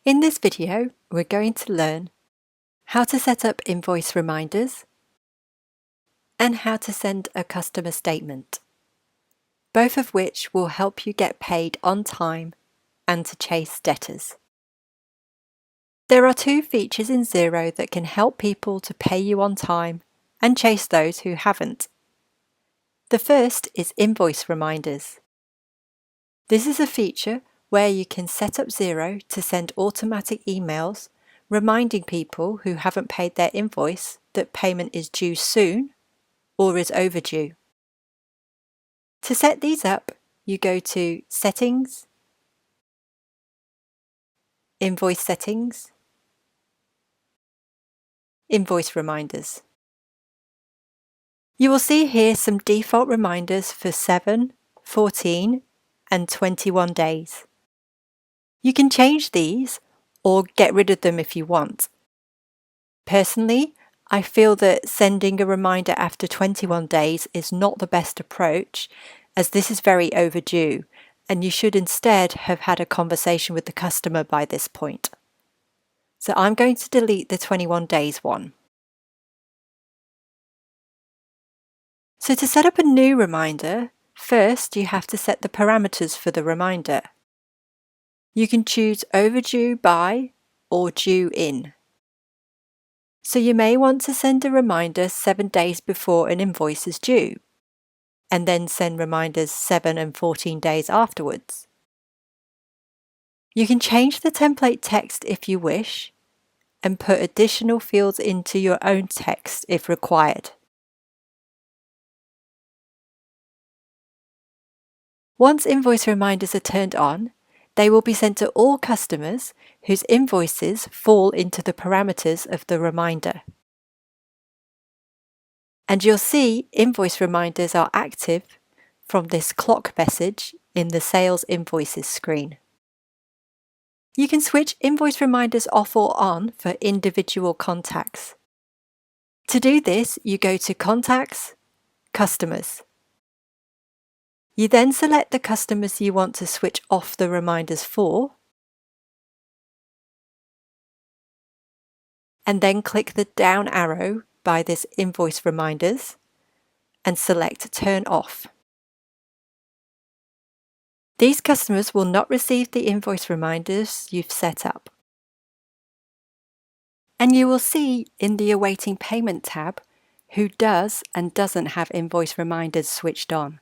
In this video, we're going to learn how to set up invoice reminders and how to send a customer statement, both of which will help you get paid on time and to chase debtors. There are two features in Xero that can help people to pay you on time and chase those who haven't. The first is invoice reminders. This is a feature where you can set up Xero to send automatic emails reminding people who haven't paid their invoice that payment is due soon or is overdue. To set these up, you go to Settings, Invoice Settings, Invoice Reminders. You will see here some default reminders for 7, 14 and 21 days. You can change these or get rid of them if you want. Personally, I feel that sending a reminder after 21 days is not the best approach, as this is very overdue, and you should instead have had a conversation with the customer by this point. So I'm going to delete the 21 days one. So to set up a new reminder, first you have to set the parameters for the reminder. You can choose overdue by or due in. So you may want to send a reminder 7 days before an invoice is due, and then send reminders 7 and 14 days afterwards. You can change the template text if you wish, and put additional fields into your own text if required. Once invoice reminders are turned on, they will be sent to all customers whose invoices fall into the parameters of the reminder. And you'll see invoice reminders are active from this clock message in the Sales Invoices screen. You can switch invoice reminders off or on for individual contacts. To do this, you go to Contacts, Customers. You then select the customers you want to switch off the reminders for, and then click the down arrow by this Invoice Reminders and select Turn Off. These customers will not receive the invoice reminders you've set up. And you will see in the Awaiting Payment tab who does and doesn't have invoice reminders switched on.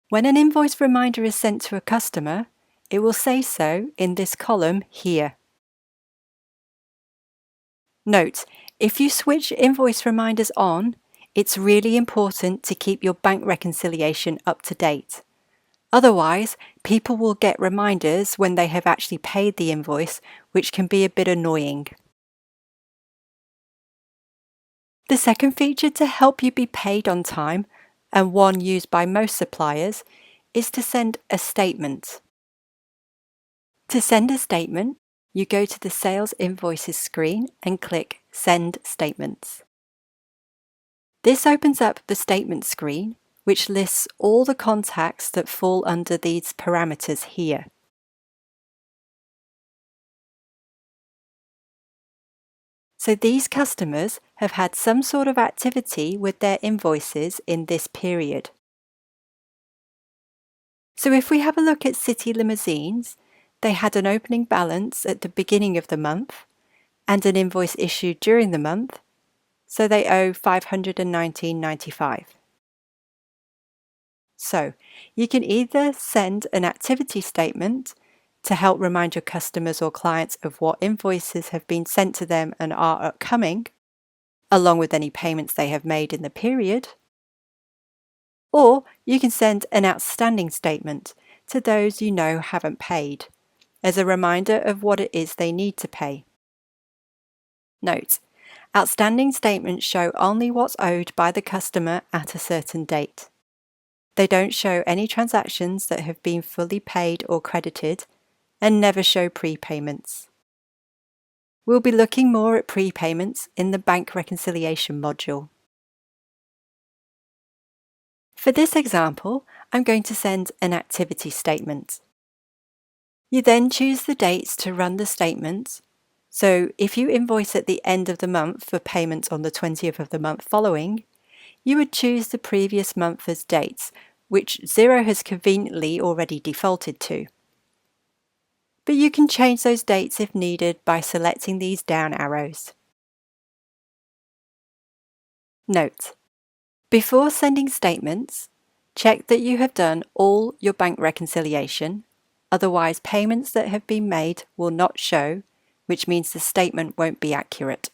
When an invoice reminder is sent to a customer, it will say so in this column here. Note, if you switch invoice reminders on, it's really important to keep your bank reconciliation up to date. Otherwise, people will get reminders when they have actually paid the invoice, which can be a bit annoying. The second feature to help you be paid on time, and one used by most suppliers, is to send a statement. To send a statement, you go to the Sales Invoices screen and click Send Statements. This opens up the statement screen, which lists all the contacts that fall under these parameters here. So these customers have had some sort of activity with their invoices in this period. So if we have a look at City Limousines, they had an opening balance at the beginning of the month and an invoice issued during the month, so they owe $519.95. So you can either send an activity statement to help remind your customers or clients of what invoices have been sent to them and are upcoming, along with any payments they have made in the period, or you can send an outstanding statement to those you know haven't paid, as a reminder of what it is they need to pay. Note, outstanding statements show only what's owed by the customer at a certain date. They don't show any transactions that have been fully paid or credited, and never show prepayments. We'll be looking more at prepayments in the bank reconciliation module. For this example, I'm going to send an activity statement. You then choose the dates to run the statements. So if you invoice at the end of the month for payments on the 20th of the month following, you would choose the previous month as dates, which Xero has conveniently already defaulted to. But you can change those dates if needed by selecting these down arrows. Note: before sending statements, check that you have done all your bank reconciliation, otherwise payments that have been made will not show, which means the statement won't be accurate.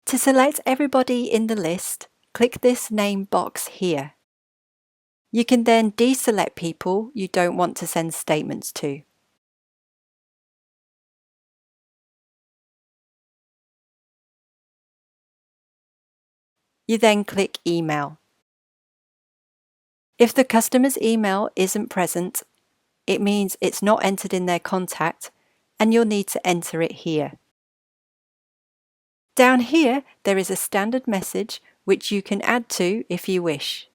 To select everybody in the list, click this name box here. You can then deselect people you don't want to send statements to. You then click Email. If the customer's email isn't present, it means it's not entered in their contact, and you'll need to enter it here. Down here, there is a standard message which you can add to if you wish.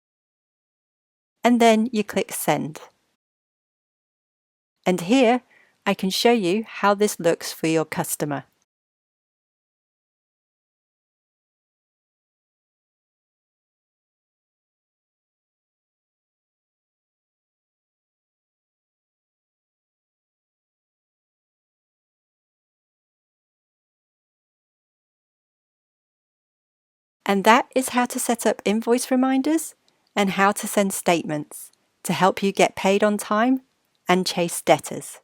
And then you click Send. And here, I can show you how this looks for your customer. And that is how to set up invoice reminders and how to send statements to help you get paid on time and chase debtors.